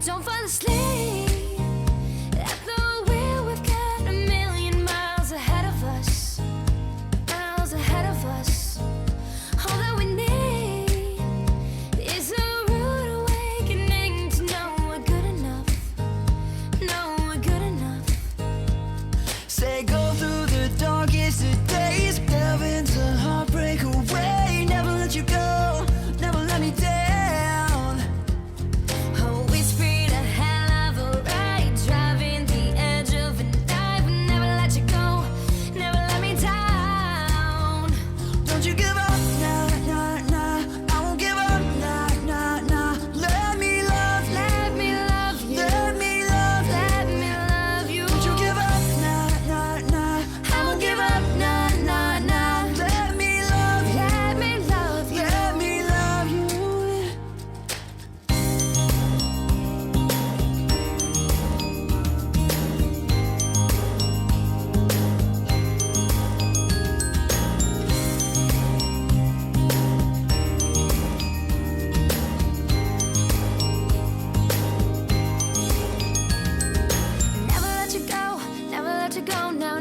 Don't fall asleep at the wheel. We've got a million miles ahead of us. Miles ahead of us. All that we need is a rude awakening to know we're good enough. Know we're good enough. Say go through the darkest of days, delve into heartbreak away. Never let you go, never let me down. Oh, it's been a hell of a ride, driving the edge of a knife. Never let you go, never let me down. Don't you give up, nah, nah, nah. I won't give up, nah, nah, nah. Let me love you, Let me love you, let me love you. let me love you. Don't you give up, nah, nah, nah. I won't give up, nah, nah, nah. Let me love you, Let me love you. let me love you. Never let you go, never let you go, no.